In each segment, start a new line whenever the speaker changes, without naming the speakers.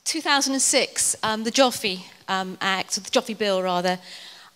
2006, the Joffe Act, or the Joffe Bill rather,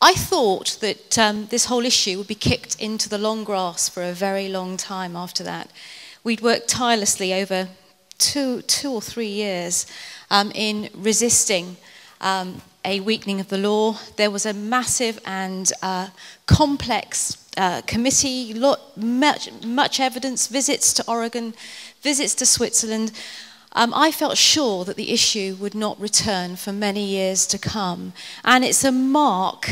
I thought that this whole issue would be kicked into the long grass for a very long time after that. We'd worked tirelessly over two or 3 years in resisting a weakening of the law. There was a massive and complex committee, much evidence, visits to Oregon, visits to Switzerland. I felt sure that the issue would not return for many years to come. And it's a mark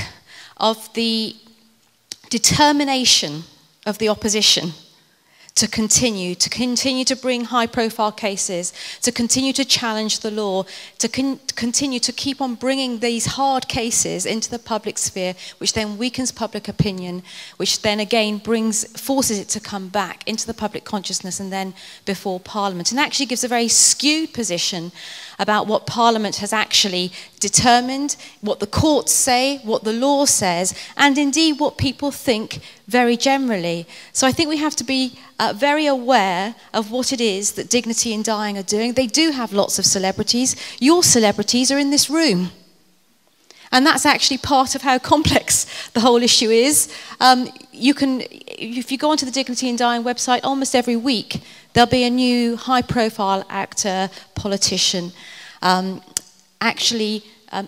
of the determination of the opposition to continue to bring high-profile cases, to continue to challenge the law, to continue to keep on bringing these hard cases into the public sphere, which then weakens public opinion, which then again forces it to come back into the public consciousness and then before Parliament. And actually gives a very skewed position about what Parliament has actually determined, what the courts say, what the law says, and indeed what people think very generally. So I think we have to be very aware of what it is that Dignity in Dying are doing. They do have lots of celebrities. Your celebrities are in this room. And that's actually part of how complex the whole issue is. If you go onto the Dignity in Dying website, almost every week there'll be a new high-profile actor, politician, actually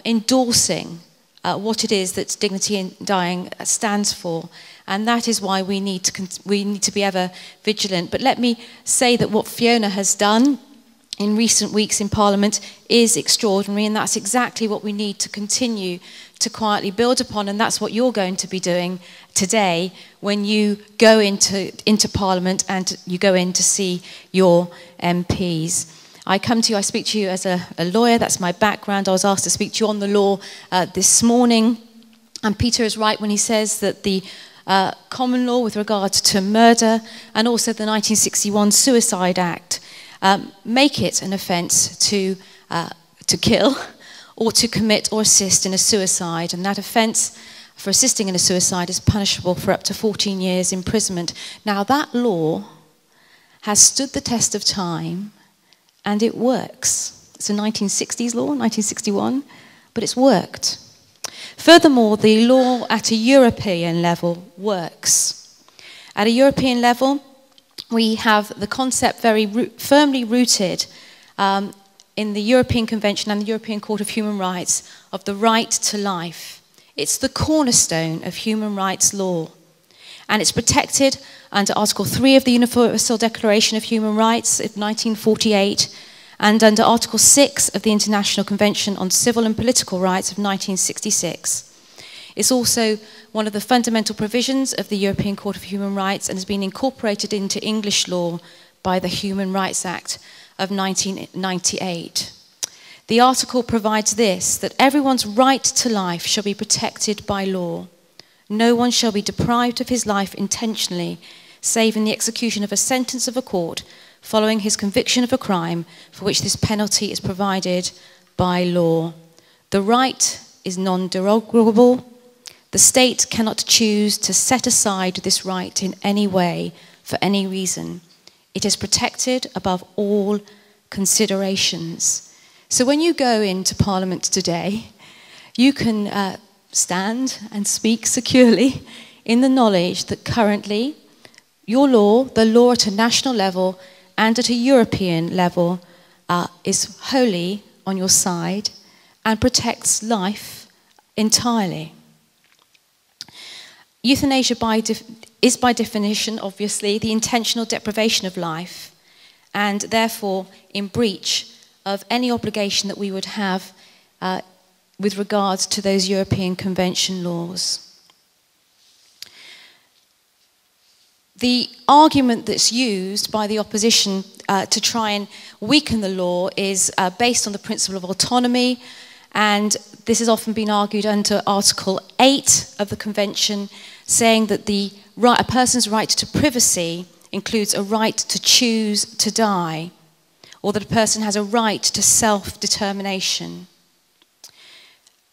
endorsing what it is that Dignity in Dying stands for. And that is why we need to be ever vigilant. But let me say that what Fiona has done in recent weeks in Parliament is extraordinary, and that's exactly what we need to continue to quietly build upon, and that's what you're going to be doing today when you go into Parliament and you go in to see your MPs. I speak to you as a lawyer, that's my background. I was asked to speak to you on the law this morning, and Peter is right when he says that the common law with regard to murder and also the 1961 Suicide Act make it an offence to kill or to commit or assist in a suicide, and that offence for assisting in a suicide is punishable for up to 14 years imprisonment. Now that law has stood the test of time and it works. It's a 1960s law, 1961, but it's worked. Furthermore, the law at a European level works. At a European level, we have the concept very firmly rooted in the European Convention and the European Court of Human Rights of the right to life. It's the cornerstone of human rights law. And it's protected under Article 3 of the Universal Declaration of Human Rights of 1948 and under Article 6 of the International Convention on Civil and Political Rights of 1966. It's also one of the fundamental provisions of the European Court of Human Rights and has been incorporated into English law by the Human Rights Act of 1998. The article provides this, that everyone's right to life shall be protected by law. No one shall be deprived of his life intentionally, save in the execution of a sentence of a court following his conviction of a crime for which this penalty is provided by law. The right is non-derogable. The state cannot choose to set aside this right in any way for any reason. It is protected above all considerations. So when you go into Parliament today, you can stand and speak securely in the knowledge that currently your law, the law at a national level and at a European level, is wholly on your side and protects life entirely. Euthanasia is by definition, obviously, the intentional deprivation of life and therefore in breach of any obligation that we would have with regards to those European Convention laws. The argument that's used by the opposition to try and weaken the law is based on the principle of autonomy, and this has often been argued under Article 8 of the Convention, saying that a person's right to privacy includes a right to choose to die, or that a person has a right to self-determination.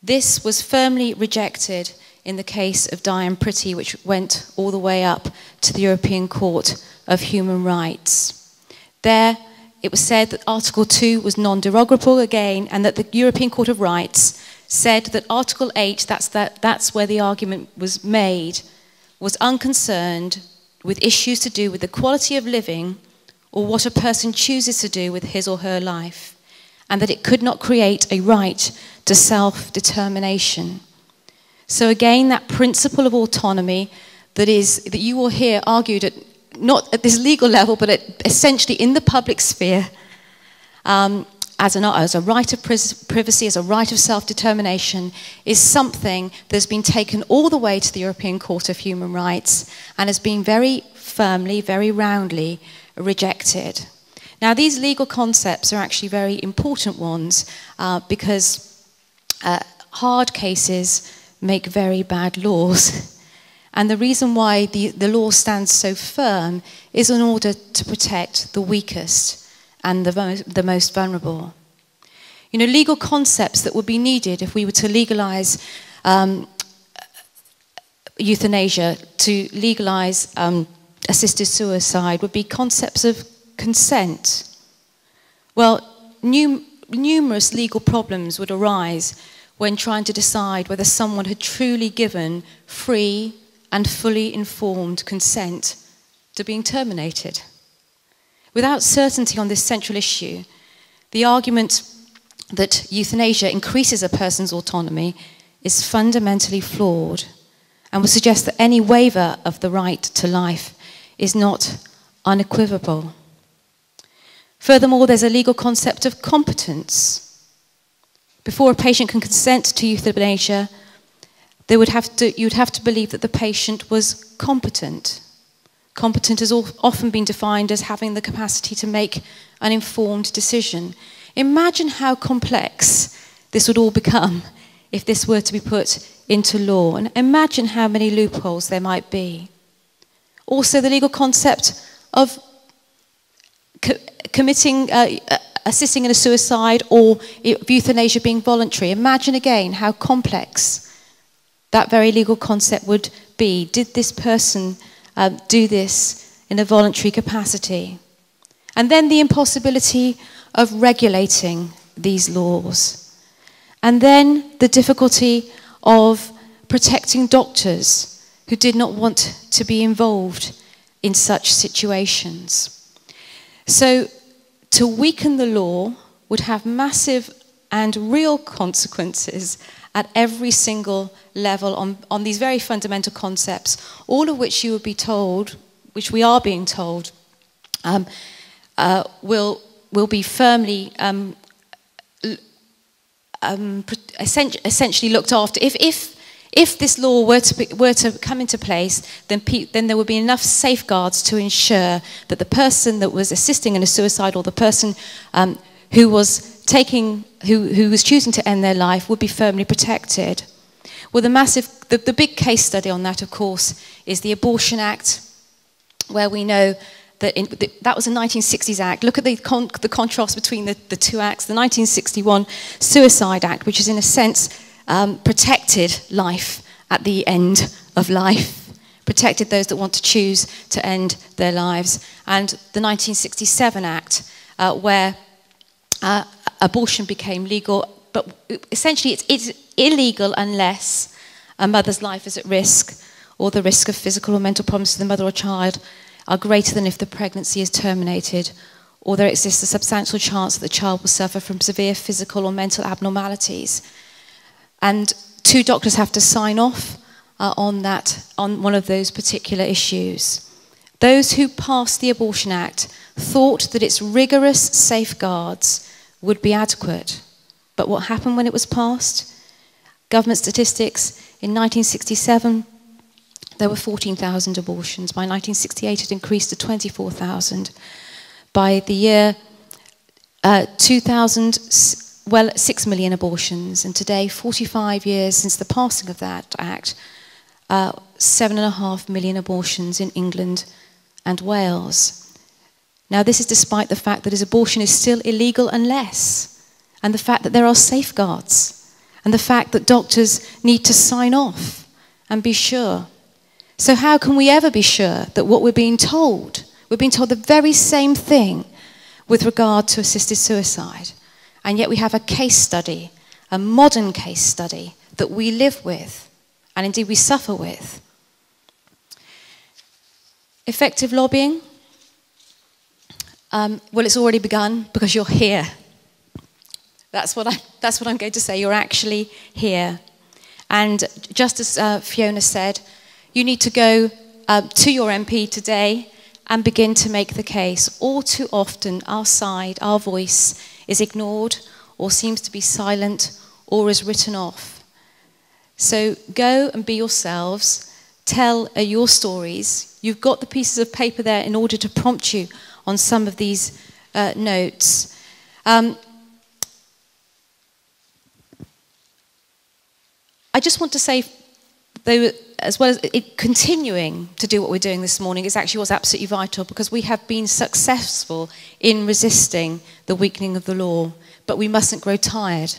This was firmly rejected in the case of Diane Pretty, which went all the way up to the European Court of Human Rights. There, it was said that Article 2 was non-derogable again, and that the European Court of Rights said that Article 8, that's where the argument was made, was unconcerned with issues to do with the quality of living or what a person chooses to do with his or her life, and that it could not create a right to self-determination. So again, that principle of autonomy that you will hear argued not at this legal level, but essentially in the public sphere, as a right of privacy, as a right of self-determination, is something that's been taken all the way to the European Court of Human Rights and has been very firmly, very roundly rejected. Now, these legal concepts are actually very important ones because hard cases make very bad laws. And the reason why the law stands so firm is in order to protect the weakest and the most vulnerable. You know, legal concepts that would be needed if we were to legalize euthanasia, to legalize assisted suicide, would be concepts of consent. Well, numerous legal problems would arise when trying to decide whether someone had truly given free and fully informed consent to being terminated. Without certainty on this central issue, the argument that euthanasia increases a person's autonomy is fundamentally flawed and would suggest that any waiver of the right to life is not unequivocal. Furthermore, there's a legal concept of competence. Before a patient can consent to euthanasia, you'd have to believe that the patient was competent. Competent has often been defined as having the capacity to make an informed decision. Imagine how complex this would all become if this were to be put into law, and imagine how many loopholes there might be. Also, the legal concept of assisting in a suicide or euthanasia being voluntary. Imagine again how complex that very legal concept would be. Did this person do this in a voluntary capacity? And then the impossibility of regulating these laws. And then the difficulty of protecting doctors who did not want to be involved in such situations. So to weaken the law would have massive and real consequences at every single level on these very fundamental concepts, all of which you would be told, which we are being told, will be firmly essentially looked after. If this law were to come into place, then there would be enough safeguards to ensure that the person that was assisting in a suicide or the person who was choosing to end their life would be firmly protected. Well, the big case study on that, of course, is the Abortion Act, where we know that that was a 1960s act. Look at the contrast between the two acts. The 1961 Suicide Act, which is in a sense protected life at the end of life, protected those that want to choose to end their lives, and the 1967 Act, where abortion became legal, but essentially it's illegal unless a mother's life is at risk or the risk of physical or mental problems to the mother or child are greater than if the pregnancy is terminated or there exists a substantial chance that the child will suffer from severe physical or mental abnormalities. And 2 doctors have to sign off on one of those particular issues. Those who passed the Abortion Act thought that its rigorous safeguards would be adequate. But what happened when it was passed? Government statistics, in 1967, there were 14,000 abortions. By 1968, it increased to 24,000. By the year 2000, 6 million abortions. And today, 45 years since the passing of that act, 7.5 million abortions in England and Wales. Now, this is despite the fact that abortion is still illegal unless, and the fact that there are safeguards, and the fact that doctors need to sign off and be sure. So how can we ever be sure that what we're being told the very same thing with regard to assisted suicide. And yet we have a case study, a modern case study, that we live with, and indeed we suffer with. Effective lobbying? Well, it's already begun because you're here. That's what I'm going to say. You're actually here. And just as Fiona said, you need to go to your MP today and begin to make the case. All too often, our side, our voice, is ignored or seems to be silent or is written off. So go and be yourselves. Tell your stories. You've got the pieces of paper there in order to prompt you on some of these notes. I just want to say, though, as well as continuing to do what we're doing this morning is actually what's absolutely vital, because we have been successful in resisting the weakening of the law, but we mustn't grow tired.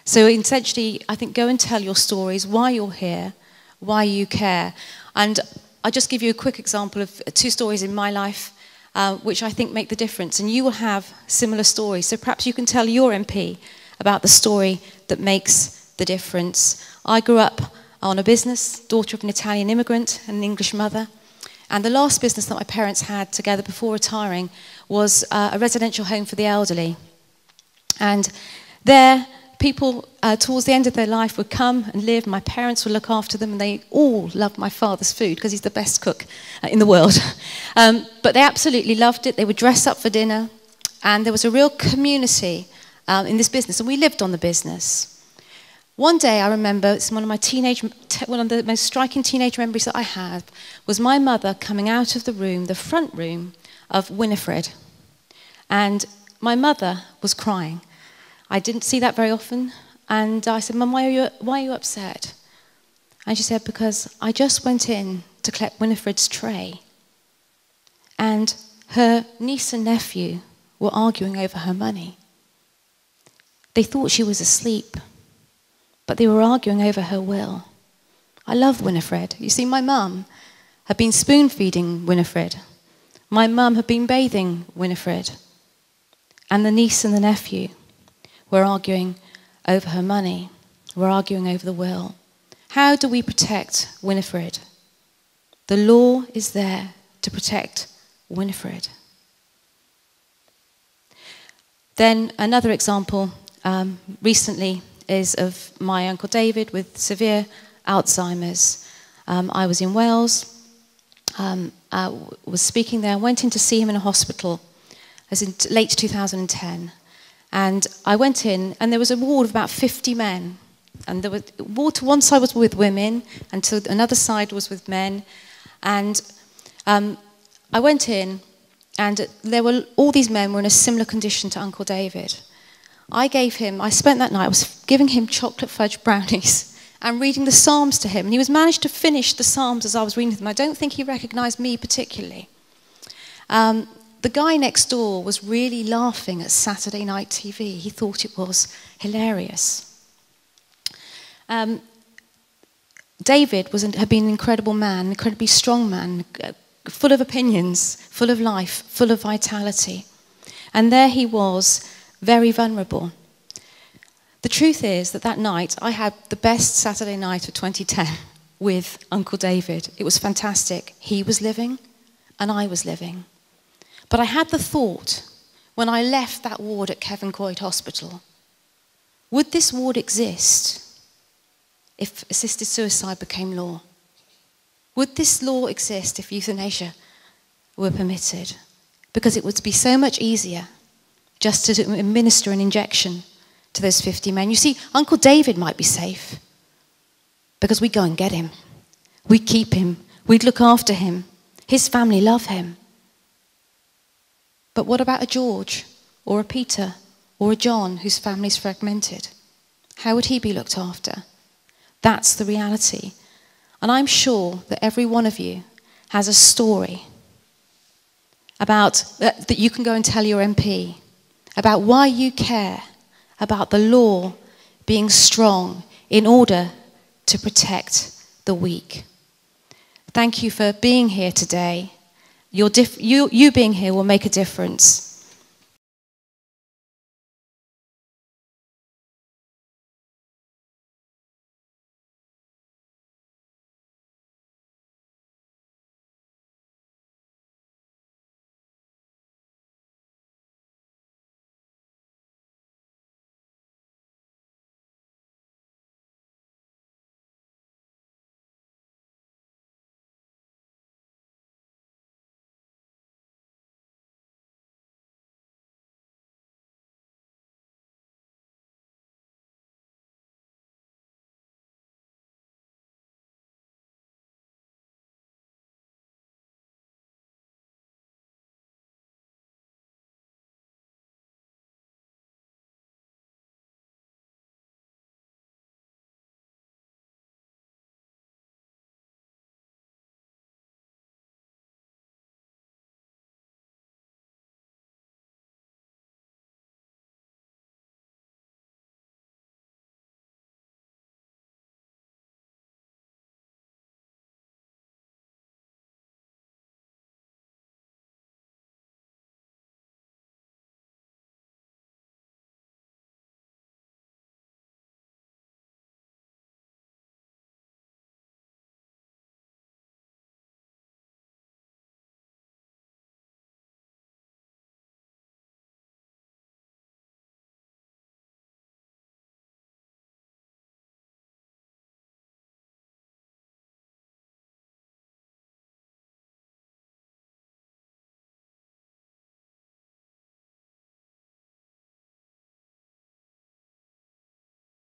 So essentially, I think go and tell your stories, why you're here, why you care. And I'll just give you a quick example of 2 stories in my life which I think make the difference. And you will have similar stories. So perhaps you can tell your MP about the story that makes the difference. I grew up on a business, daughter of an Italian immigrant and an English mother. And the last business that my parents had together before retiring was a residential home for the elderly. And there, people towards the end of their life would come and live. My parents would look after them, and they all loved my father's food because he's the best cook in the world. But they absolutely loved it. They would dress up for dinner, and there was a real community in this business, and we lived on the business. One day, I remember, it's one of the most striking teenage memories that I have, was my mother coming out of the room, the front room of Winifred, and my mother was crying. I didn't see that very often, and I said, "Mum, why are you upset?" And she said, "Because I just went in to collect Winifred's tray, and her niece and nephew were arguing over her money. They thought she was asleep, but they were arguing over her will. I love Winifred. You see, my mum had been spoon-feeding Winifred. My mum had been bathing Winifred, and the niece and the nephew were arguing over her money, were arguing over the will. How do we protect Winifred? The law is there to protect Winifred." Then another example recently is of my Uncle David with severe Alzheimer's. I was in Wales, I was speaking there, went in to see him in a hospital, as in late 2010. And I went in, and there was a ward of about 50 men. And there was ward to one side was with women, and to another side was with men. And I went in, and there were all these men were in a similar condition to Uncle David. I spent that night, I was giving him chocolate fudge brownies and reading the Psalms to him. And he was managed to finish the Psalms as I was reading them. I don't think he recognized me particularly. The guy next door was really laughing at Saturday night TV. He thought it was hilarious. David had been an incredible man, an incredibly strong man, full of opinions, full of life, full of vitality. And there he was, very vulnerable. The truth is that night I had the best Saturday night of 2010 with Uncle David. It was fantastic. He was living and I was living. But I had the thought, when I left that ward at Kevin Coyd Hospital, would this ward exist if assisted suicide became law? Would this law exist if euthanasia were permitted? Because it would be so much easier just to administer an injection to those 50 men. You see, Uncle David might be safe because we'd go and get him. We'd keep him. We'd look after him. His family love him. But what about a George or a Peter or a John whose family's fragmented? How would he be looked after? That's the reality. And I'm sure that every one of you has a story about that you can go and tell your MP about why you care about the law being strong in order to protect the weak. Thank you for being here today. You being here will make a difference.